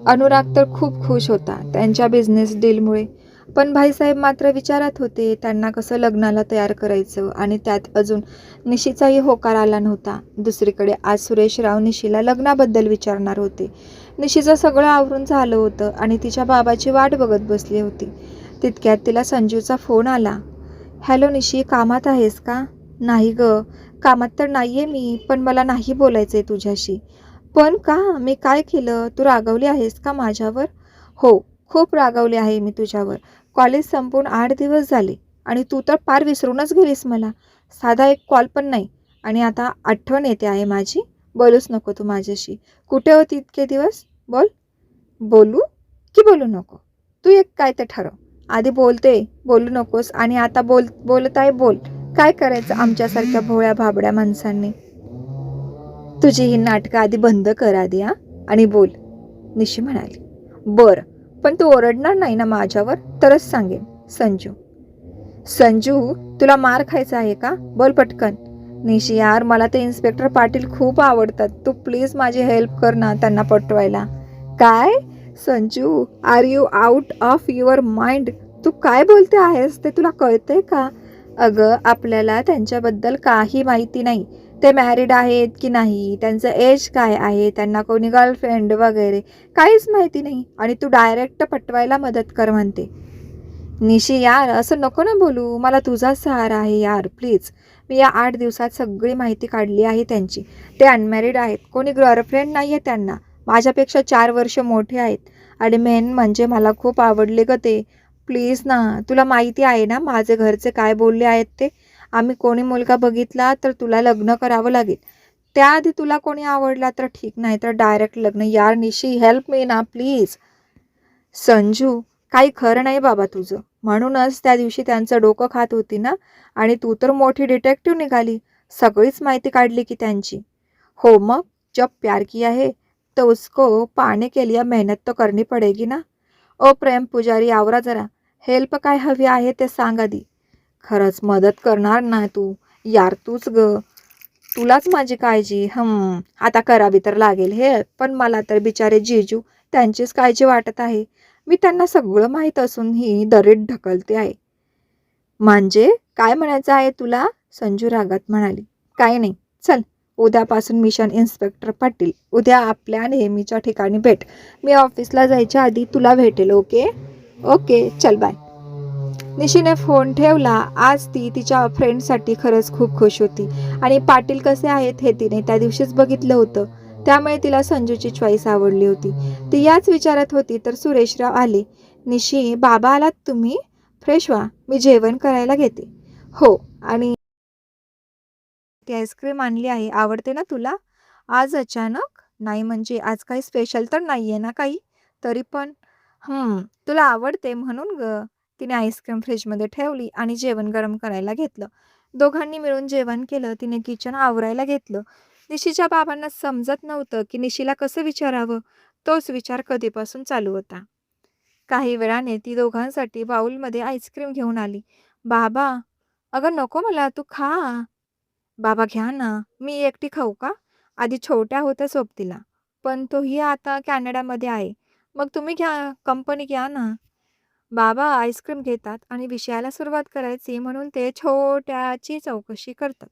अनुराग तर खूप खुश होता त्यांच्या बिझनेस डीलमुळे. पण भाईसाहेब मात्र विचारात होते त्यांना कसं लग्नाला तयार करायचं आणि त्यात अजून निशीचाही होकार आला नव्हता. दुसरीकडे आज सुरेशराव निशीला लग्नाबद्दल विचारणार होते. निशीचं सगळं आवरून झालं होतं आणि तिच्या बाबाची वाट बघत बसली होती. तितक्यात तिला संजूचा फोन आला. हॅलो निशी, कामात आहेस का? नाही ग, कामात तर नाहीये मी, पण मला नाही बोलायचंय तुझ्याशी. पण का? मी काय केलं? तू रागावली आहेस का माझ्यावर? हो, खूप रागावली आहे मी तुझ्यावर. कॉलेज संपून 8 दिवस झाले आणि तू तर पार विसरूनच गेलीस मला. साधा एक कॉल पण नाही. आणि आता आठवण येते आहे माझी. बोलूच नको तू माझ्याशी. कुठे होती इतके दिवस? बोल. बोलू की बोलू नको? तू एक काय ते ठरव. आधी बोलते, बोलू नकोस आणि आता बोलत आहे बोल. काय करायचं आमच्यासारख्या भोळ्या भाबड्या माणसांनी? तुझी ही नाटकं आधी बंद कर आधी आणि बोल, निशी म्हणाली. बरं, पण तू ओरडणार नाही ना माझ्यावर? तरच सांगेन. संजू. संजू, तुला मार खायचा आहे का? बोल पटकन. निशी यार, मला ते इन्स्पेक्टर पाटील खूप आवडतात. तू प्लीज माझी हेल्प कर ना त्यांना पटवायला. काय? Sanju, are you out of your mind? तू काय बोलते आहेस ते तुला कळतंय का? अगं, आपल्याला त्यांच्याबद्दल काही माहिती नाही. ते मॅरिड आहेत की नाही, त्यांचं एज काय आहे, त्यांना कोणी गर्लफ्रेंड वगैरे काहीच माहिती नाही आणि तू डायरेक्ट पटवायला मदत कर म्हणते. निशी यार, असं नको ना बोलू. मला तुझाच सहारा आहे यार, प्लीज. मी या 8 दिवसात सगळी माहिती काढली आहे त्यांची. ते अनमॅरिड आहेत, कोणी गर्लफ्रेंड नाही आहे त्यांना. माझ्यापेक्षा 4 वर्ष मोठे आहेत आणि मेन म्हणजे मला खूप आवडले ग ते. प्लीज ना, तुला माहिती आहे ना माझे घरचे काय बोलले आहेत ते. आम्ही कोणी मुलगा बघितला तर तुला लग्न करावं लागेल. त्याआधी तुला कोणी आवडला तर ठीक, नाही तर डायरेक्ट लग्न. यार निशी, हेल्प मी ना प्लीज. संजू, काही खरं नाही बाबा तुझं. म्हणूनच त्या दिवशी त्यांचं डोकं खात होती ना. आणि तू तर मोठी डिटेक्टिव्ह निघाली. सगळीच माहिती काढली की त्यांची. हो मग, जब प्यार किया है तो उसको पाने के लिए मेहनत तो करनी पडेगी ना. ओ प्रेम पुजारी, आवरा जरा. हेल्प काय हवी आहे ते सांग आधी. खरंच मदत करणार ना तू? यार तूच ग, तुलाच माझी काळजी. आता करावी तर लागेल हे. पण मला तर बिचारे जीजू, त्यांचीच काळजी वाटत आहे. मी त्यांना सगळं माहीत असूनही दरीत ढकलते आहे. म्हणजे काय म्हणायचं आहे तुला? संजू रागात म्हणाली. काही नाही, चल. उद्यापासून मिशन इन्स्पेक्टर पाटील. उद्या आपल्या नेहमीच्या ठिकाणी भेट. मी ऑफिसला जायच्या आधी तुला भेटेल. ओके? ओके, चल बाय. निशीने फोन ठेवला. आज ती तिच्या फ्रेंडसाठी खरंच खूप खुश होती आणि पाटील कसे आहेत हे तिने त्या दिवशीच बघितलं होतं. त्यामुळे तिला संजूची चॉईस आवडली होती. ती याच विचारात होती तर सुरेशराव आले. निशी, बाबा आलात तुम्ही? फ्रेश व्हा, मी जेवण करायला घेते. हो, आणि ती आईस्क्रीम आणली आहे, आवडते ना तुला? आज अचानक? नाही म्हणजे आज काही स्पेशल तर नाहीये ना काही? तरी पण तुला आवडते म्हणून ग. तिने आईस्क्रीम फ्रीजमध्ये ठेवली आणि जेवण गरम करायला घेतलं. दोघांनी मिळून जेवण केलं. तिने किचन आवरायला घेतलं. निशीच्या बाबांना समजत नव्हतं की निशीला कसं विचारावं. तोच विचार कधीपासून चालू होता. काही वेळाने ती दोघांसाठी बाउलमध्ये आईस्क्रीम घेऊन आली. बाबा, अगं नको मला, तू खा. बाबा घ्या ना. मी एकटी खाऊ का? आधी छोट्या होत्या सोबतीला. पण तोही आता कॅनडामध्ये आहे. मग तुम्ही घ्या, कंपनी घ्या ना. बाबा आईस्क्रीम घेतात आणि विषयाला सुरुवात करायची म्हणून ते छोट्याची चौकशी करतात.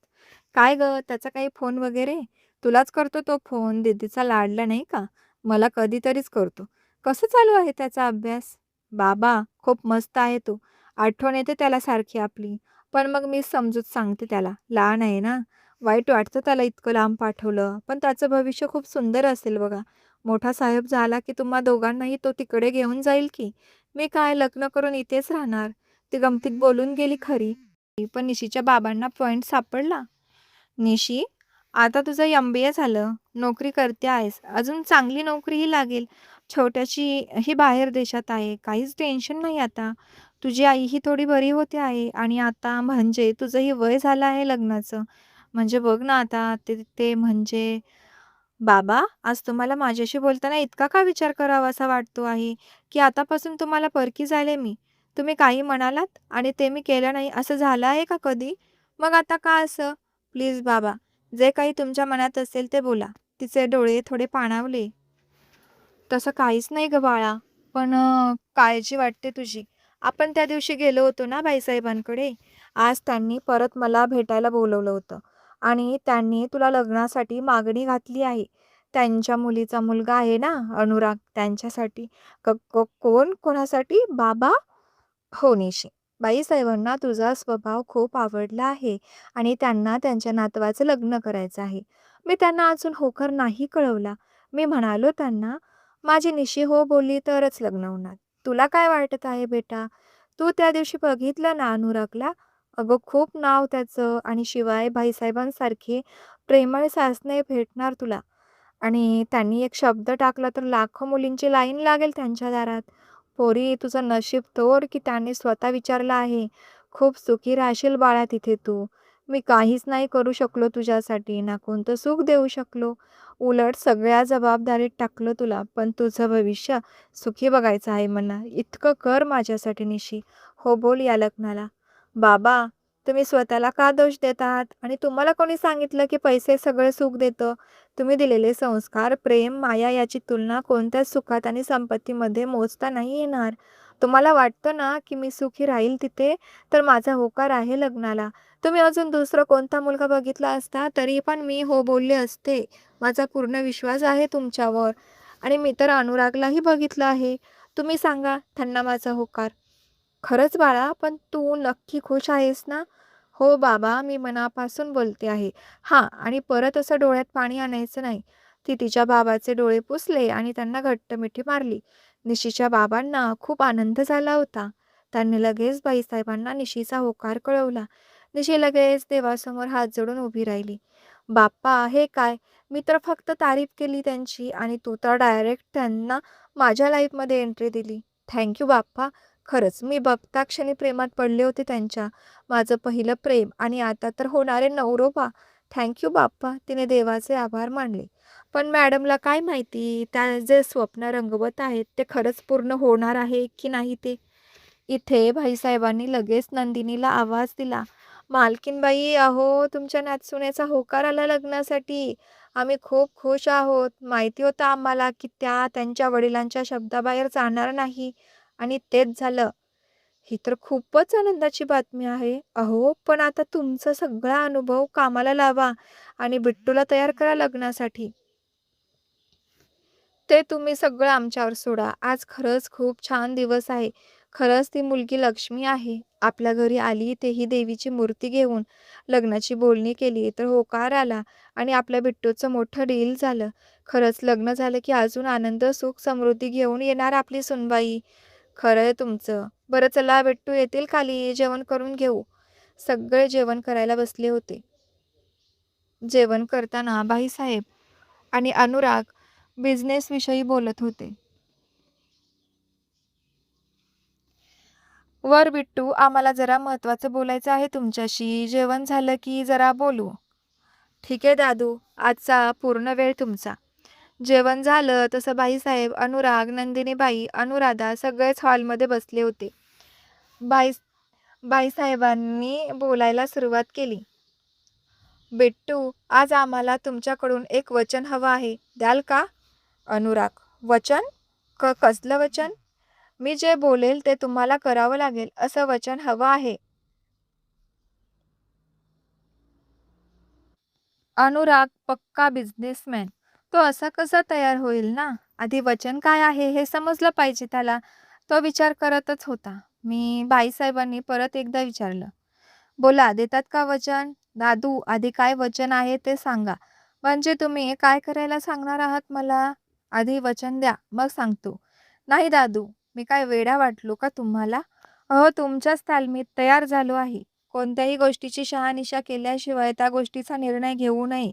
काय गं, त्याचा काही फोन वगैरे? तुलाच करतो तो फोन, दीदीचा लाडला नाही का? मला कधीतरीच करतो. कसं चालू आहे त्याचा अभ्यास? बाबा, खूप मस्त आहे तो. आठवण येते त्याला सारखी आपली. पण मग मी समजूत सांगते त्याला. लहान आहे ना. वाईट वाटतं त्याला इतकं लांब पाठवलं. पण त्याचं भविष्य खूप सुंदर असेल बघा. मोठा साहेब झाला की तुम्हा दोघांनाही तो तिकडे घेऊन जाईल की. मी काय लग्न करून इथेच राहणार. ती गमतीत बोलून गेली खरी. पण निशीच्या बाबांना पॉइंट सापडला. निशी, आता तुझं MBA झालं. नोकरी करते आहेस. अजून चांगली नोकरीही लागेल. छोट्याची ही बाहेर देशात आहे. काहीच टेन्शन नाही आता. तुझी आई ही थोडी बरी होते आहे आणि आता म्हणजे तुझंही वय झालं आहे लग्नाचं. म्हणजे बघ ना आता ते ते म्हणजे बाबा, आज तुम्हाला माझ्याशी बोलताना इतका का विचार करावासा वाटतो आहे, की आतापासून तुम्हाला परकी झाले मी. तुम्ही काही म्हणालात आणि ते मी केलं नाही असं झालं आहे का कधी? मग आता का असं? प्लीज बाबा, जे काही तुमच्या मनात असेल ते बोला. तिचे डोळे थोडे पाणावले. तसं काहीच नाही गं बाळा. पण काळजी वाटते तुझी. आपण त्या दिवशी गेलो होतो ना बाईसाहेबांकडे. आज त्यांनी परत मला भेटायला बोलवलं होतं आणि त्यांनी तुला लग्नासाठी मागणी घातली आहे. त्यांच्या मुलीचा मुलगा आहे ना अनुराग त्यांच्यासाठी. क क कोण कोणासाठी? बाबा? हो, निशी. बाईसाहेबांना तुझा स्वभाव खूप आवडला आहे आणि त्यांना त्यांच्या नातवाचं लग्न करायचं आहे. मी त्यांना अजून होकार नाही कळवला. मी म्हणालो त्यांना, "माझी निशी हो बोलली तरच लग्न होणार. तुला काय वाटत आहे बेटा? तू त्या दिवशी बघितलं ना अनुरागला? अगं खूप नाव त्याचं आणि शिवाय बाईसाहेबांसारखे प्रेमळ सासणे भेटणार तुला." आणि त्यांनी एक शब्द टाकला तर लाखो मुलींची लाईन लागेल त्यांच्या दारात. पोरी तुझं नशीब तोड की त्याने स्वतः विचारलं आहे. खूप सुखी राहशील बाळा तिथे तू. मी काहीच नाही करू शकलो तुझ्यासाठी, ना कोणतं सुख देऊ शकलो. उलट सगळ्या जबाबदारीत टाकलं तुला. पण तुझं भविष्य सुखी बघायचं आहे मला. इतकं कर माझ्यासाठी निशी. हो बोल या लग्नाला. बाबा, तुम्ही स्वतःला का दोष देत आहात? आणि तुम्हाला कोणी सांगितलं की पैसे सगळं सुख देतं? तुम्ही दिलेले संस्कार, प्रेम, माया याची तुलना कोणत्याच सुखात आणि संपत्तीमध्ये मोजता नाही येणार. तुम्हाला वाटतं ना, की मी सुखी राहील तिथे, तर माझा होकार आहे लग्नाला. तुम्ही अजून दुसरा कोणता मुलगा बघितला असता, तरी पण मी हो बोलले असते. माझा पूर्ण विश्वास आहे तुमच्यावर आणि मी तर अनुरागलाही बघितलं आहे. तुम्ही सांगा त्यांना माझा होकार. खरंच बाळा, पण तू नक्की खुश आहेस ना? हो बाबा, मी मनापासून बोलते आहे. हां, आणि परत असं डोळ्यात पाणी आणायचं नाही. ती तिच्या बाबाचे डोळे पुसले आणि त्यांना घट्ट मिठी मारली. निशीच्या बाबांना खूप आनंद झाला होता. त्यांनी लगेच बाईसाहेबांना निशीचा होकार कळवला. निशी लगेच देवासमोर हात जोडून उभी राहिली. "बाप्पा, हे काय? मी तर फक्त तारीफ केली त्यांची आणि तू तर डायरेक्ट त्यांना माझ्या लाईफमध्ये एंट्री दिली. थँक बाप्पा. खरंच मी बघता क्षणी प्रेमात पडले होते त्यांच्या. माझं पहिलं प्रेम आणि आता तर होणारे नवरोबा. थँक बाप्पा." तिने देवाचे आभार मानले. पण मॅडमला काय माहिती त्या जे स्वप्न रंगवत आहेत ते खरंच पूर्ण होणार आहे की नाही ते. इथे भाईसाहेबांनी लगेच नंदिनीला आवाज दिला. "मालकीनबाई, अहो तुमच्या नातसूनेचा होकार आला लग्नासाठी. आम्ही खूप खुश आहोत. माहिती होतं आम्हाला की त्या त्यांच्या वडिलांच्या शब्दाबाहेर जाणार नाही आणि तेच झालं. ही तर खूपच आनंदाची बातमी आहे. अहो, पण आता तुमचा सगळा अनुभव कामाला लावा आणि बिट्टूला तयार करा लग्नासाठी. ते तुम्ही सगळं आमच्यावर सोडा. आज खरंच खूप छान दिवस आहे. खरंच ती मुलगी लक्ष्मी आहे. आपल्या घरी आली तेही देवीची मूर्ती घेऊन. लग्नाची बोलणी केली तर होकार आला आणि आपल्या बिट्टूचं मोठं डील झालं. खरंच लग्न झालं की अजून आनंद, सुख, समृद्धी घेऊन येणार आपली सूनबाई. खरं आहे तुमचं. बरं चला बिट्टू येतील खाली, जेवण करून घेऊ. सगळे जेवण करायला बसले होते. जेवण करताना बाईसाहेब आणि अनुराग बिझनेसविषयी बोलत होते. "वर बिट्टू, आम्हाला जरा महत्त्वाचं बोलायचं आहे तुमच्याशी. जेवण झालं की जरा बोलू." "ठीक आहे दादू, आजचा पूर्ण वेळ तुमचा." जेवण झालं तसं बाईसाहेब, अनुराग, नंदिनीबाई, अनुराधा सगळेच हॉलमध्ये बसले होते. बाई बाईसाहेबांनी बोलायला सुरुवात केली. "बिट्टू, आज आम्हाला तुमच्याकडून एक वचन हवं आहे. द्याल का?" अनुराग: "वचन? कसलं वचन?" "मी जे बोलेल ते तुम्हाला करावं लागेल असं वचन हवं आहे." अनुराग पक्का बिझनेसमॅन. तो असा कसा तयार होईल ना? आधी वचन काय आहे हे समजलं पाहिजे त्याला. तो विचार करतच होता. मी बाईसाहेबांनी परत एकदा विचारलं. "बोला, देतात का वचन?" "दादू, आधी काय वचन आहे ते सांगा. म्हणजे तुम्ही काय करायला सांगणार आहात मला? आधी वचन द्या, मग सांगतो." "नाही दादू, मी काय वेडा वाटलो का तुम्हाला? अहो, तुमच्याच तालमीत तयार झालो आहे. कोणत्याही गोष्टीची शहानिशा केल्याशिवाय त्या गोष्टीचा निर्णय घेऊ नये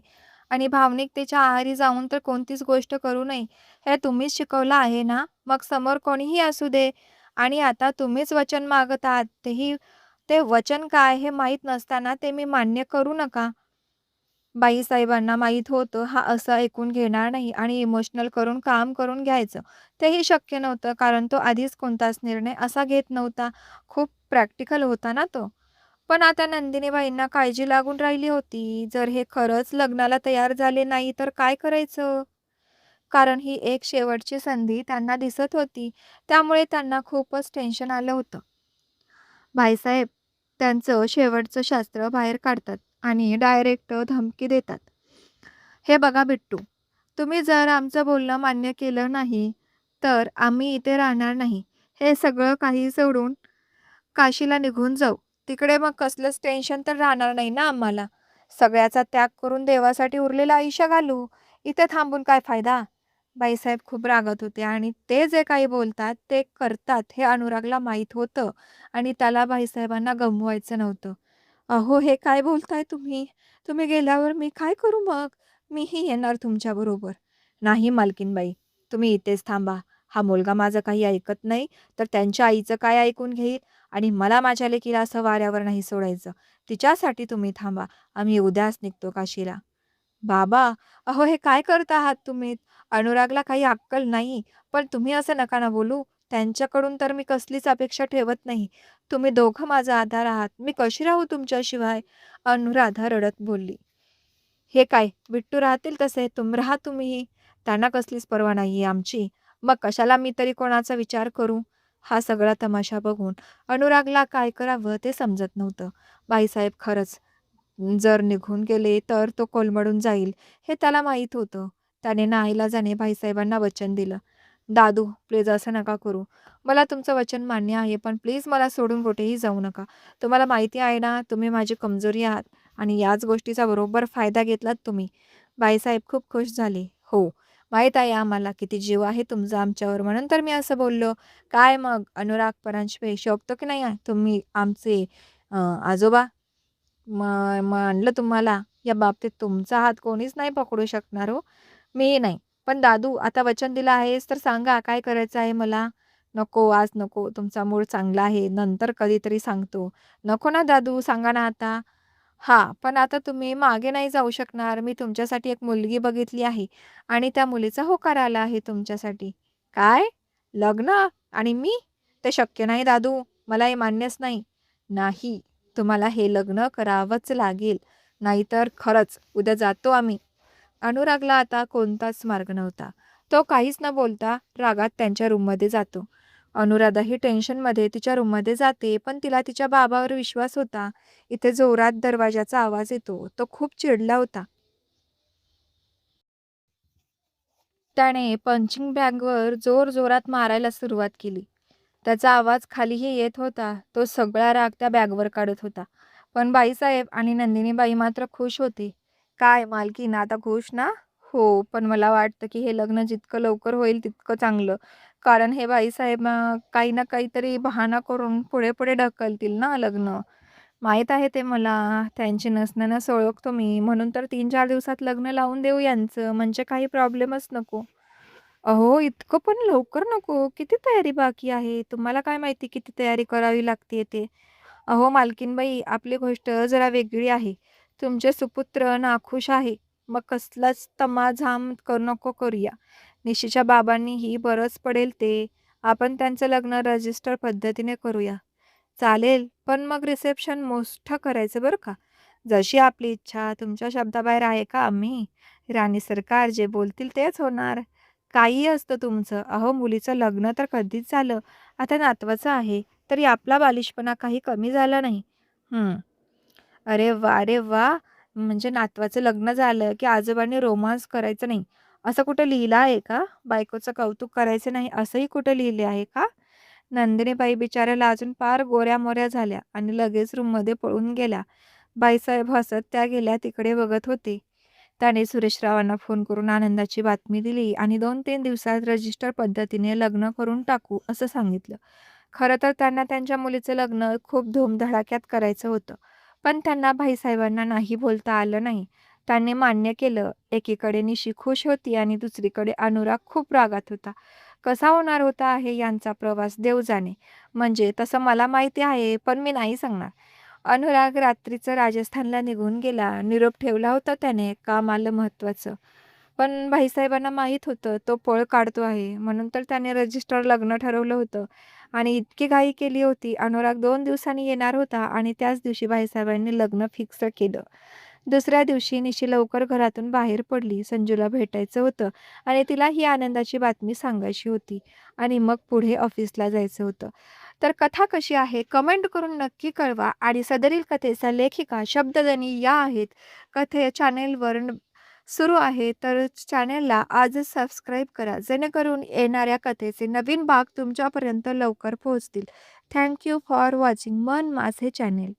आणि भावनिकतेच्या आहारी जाऊन तर कोणतीच गोष्ट करू नये, हे तुम्हीच शिकवलं आहे ना? मग समोर कोणीही असू दे आणि आता तुम्हीच वचन मागत आहात, तेही ते वचन काय हे माहीत नसताना ते मी मान्य करू नका." बाईसाहेबांना माहीत होतं हा असं ऐकून घेणार नाही आणि इमोशनल करून काम करून घ्यायचं. तेही शक्य नव्हतं कारण तो आधीच कोणताच निर्णय असा घेत नव्हता. खूप प्रॅक्टिकल होता ना तो. पण आता नंदिनीबाईंना काळजी लागून राहिली होती. जर हे खरंच लग्नाला तयार झाले नाही तर काय करायचं? कारण ही एक शेवटची संधी त्यांना दिसत होती. त्यामुळे त्यांना खूपच टेन्शन आलं होतं. भाईसाहेब त्यांचं शेवटचं शास्त्र बाहेर काढतात आणि डायरेक्ट धमकी देतात. "हे बघा बिट्टू, तुम्ही जर आमचं बोलणं मान्य केलं नाही, तर आम्ही इथे राहणार नाही. हे सगळं काही सोडून काशीला निघून जाऊ. तिकडे मग कसलंच टेन्शन तर राहणार नाही ना आम्हाला. सगळ्याचा त्याग करून देवासाठी उरलेलं आयुष्य घालू. इथे थांबून काय फायदा?" बाईसाहेब खूप रागात होते आणि ते जे काही बोलतात ते करतात हे अनुरागला माहीत होतं आणि त्याला बाईसाहेबांना गमवायचं नव्हतं. "अहो, हे काय बोलताय तुम्ही? तुम्ही गेल्यावर मी काय करू मग? मीही येणार तुमच्याबरोबर." "नाही मालकीनबाई, तुम्ही इथेच थांबा. हा मुलगा माझं काही ऐकत नाही, तर त्यांच्या आईचं काय ऐकून घेईल आणि मला माझ्या लेकीला असं वाऱ्यावर नाही सोडायचं. तिच्यासाठी तुम्ही थांबा. आम्ही उद्याच निघतो काशीला." "बाबा, अहो हे काय करता आहात तुम्ही? अनुरागला काही अक्कल नाही. पण तुम्ही असं नका ना बोलू. त्यांच्याकडून तर मी कसलीच अपेक्षा ठेवत नाही. तुम्ही दोघं माझा आधार आहात. मी कशी राहू तुमच्याशिवाय?" अनुराधा रडत बोलली. "हे काय, बिट्टू राहतील तसे, राहा तुम्हीही. त्यांना कसलीच पर्वा नाहीये आमची. मग कशाला मी तरी कोणाचा विचार करू?" हा सगळा तमाशा बघून अनुरागला काय करावं ते समजत नव्हतं. बाईसाहेब खरंच जर निघून गेले तर तो कोलमडून जाईल हे त्याला माहीत होतं. त्याने नाईलाजाने भाईसाहेबांना वचन दिलं. "दादू, प्लीज असं नका करू. मला तुमचं वचन मान्य आहे, पण प्लीज मला सोडून कुठेही जाऊ नका. तुम्हाला माहिती आहे ना, तुम्ही माझी कमजोरी आहात आणि याच गोष्टीचा बरोबर फायदा घेतलात तुम्ही." बाईसाहेब खूप खुश झाले. "हो, माहीत आहे आम्हाला किती जीव आहे तुमचा आमच्यावर, म्हणून तर मी असं बोललो. काय मग अनुराग परांजपे, शोभतो की नाही तुम्ही आमचे आजोबा? म्हणलं तुम्हाला, या बाबतीत तुमचा हात कोणीच नाही पकडू शकणार हो. मीही नाही. पण दादू, आता वचन दिलं आहेस तर सांगा काय करायचं आहे मला?" "नको, आज नको. तुमचा मूड चांगला आहे. नंतर कधीतरी सांगतो." "नको ना दादू, सांगा ना आता." "हां, पण आता तुम्ही मागे नाही जाऊ शकणार. मी तुमच्यासाठी एक मुलगी बघितली आहे आणि त्या मुलीचा होकार आला आहे तुमच्यासाठी." "काय? लग्न? आणि मी? ते शक्य नाही दादू. मला हे मान्यच नाही." "नाही, तुम्हाला हे लग्न करावंच लागेल. नाहीतर खरंच उद्या जातो आम्ही." अनुरागला आता कोणताच मार्ग नव्हता. तो काहीच न बोलता रागात त्यांच्या रूममध्ये जातो. अनुराधा ही टेन्शनमध्ये तिच्या रूममध्ये जाते, पण तिला तिच्या बाबावर विश्वास होता. इथे जोरात दरवाजाचा आवाज येतो. तो खूप चिडला होता. त्याने पंचिंग बॅगवर जोरजोरात मारायला सुरुवात केली. त्याचा आवाज खालीही येत होता. तो सगळा राग त्या बॅगवर काढत होता. पण बाईसाहेब आणि नंदिनीबाई मात्र खुश होते. "काय मालकीण, आता खुश ना?" "हो, पण मला वाटतं की हे लग्न जितकं लवकर होईल तितकं चांगलं. कारण हे बाईसाहेब काही ना काहीतरी बहाणा करून पुढे-पुढे ढकलतील ना लग्न." "माहीत आहे ते मला. त्यांची नसनस ओळखतो मी. म्हणून तर 3-4 दिवसात लग्न लावून देऊ यांचं. म्हणजे काही प्रॉब्लेमच नको." "अहो, इतकं पण लवकर नको. किती तयारी बाकी आहे. तुम्हाला काय माहिती किती तयारी करावी लागते ते." "अहो मालकीनबाई, आपली गोष्ट जरा वेगळी आहे. तुमचे सुपुत्र नाखुश आहे. मग कसलाच तमाझाम नको करूया. निशीच्या बाबांनीही बरंच पडेल ते. आपण त्यांचं लग्न रजिस्टर पद्धतीने करूया." "चालेल, पण मग रिसेप्शन मोठं करायचं बरं का. जशी आपली इच्छा. तुमच्या शब्दाबाहेर आहे का आम्ही? राणी सरकार जे बोलतील तेच होणार." "काहीही असतं तुमचं. अहो, मुलीचं लग्न तर कधीच झालं. आता नातवाचं आहे, तरी आपला बालिशपणा काही कमी झाला नाही." "हं. अरे वाह! अरे वाह! म्हणजे नातवाचं लग्न झालं, की आजोबांनी रोमान्स करायचं नाही, असं कुठं लिहिलं आहे का? बायकोचं कौतुक करायचं नाही, असंही कुठं लिहिले आहे का?" नंदिनीबाई बिचाऱ्या लाजून पार गोऱ्या-मोऱ्या झाल्या आणि लगेच रूममध्ये पळून गेल्या. बाईसाहेब हसत त्या गेल्या तिकडे बघत होते. त्याने सुरेशरावांना फोन करून आनंदाची बातमी दिली आणि 2-3 दिवसात रजिस्टर पद्धतीने लग्न करून टाकू असं सांगितलं. खरं तर त्यांना त्यांच्या मुलीचं लग्न खूप धूमधडाक्यात करायचं होतं. पण त्यांना भाईसाहेबांना नाही बोलता आलं नाही. त्यांनी मान्य केलं. एकीकडे निशी खुश होती आणि दुसरीकडे अनुराग खूप रागात होता. कसा होणार होता हे यांचा प्रवास देव जाणे. म्हणजे तसं मला माहिती आहे, पण मी नाही सांगणार. अनुराग रात्रीचं राजस्थानला निघून गेला. निरोप ठेवला होता त्याने, काम आलं महत्त्वाचं. पण भाईसाहेबांना माहीत होतं तो पळ काढतो आहे. म्हणून तर त्याने रजिस्टर लग्न ठरवलं होतं आणि इतकी घाई केली होती. अनुराग 2 दिवसांनी येणार होता आणि त्याच दिवशी भाईसाहेबांनी लग्न फिक्स केलं. दुसऱ्या दिवशी निशी लवकर घरातून बाहेर पडली. संजूला भेटायचं होतं आणि तिला ही आनंदाची बातमी सांगायची होती आणि मग पुढे ऑफिसला जायचं होतं. तर कथा कशी आहे कमेंट करून नक्की कळवा आणि सदरील कथेचा लेखिका शब्ददनी या आहेत. कथे चॅनेलवर सुरू आहे तर चॅनेलला आजच सबस्क्राईब करा जेणेकरून येणाऱ्या कथेचे नवीन भाग तुमच्यापर्यंत लवकर पोहोचतील. थँक यू फॉर वॉचिंग मन माझे चॅनेल.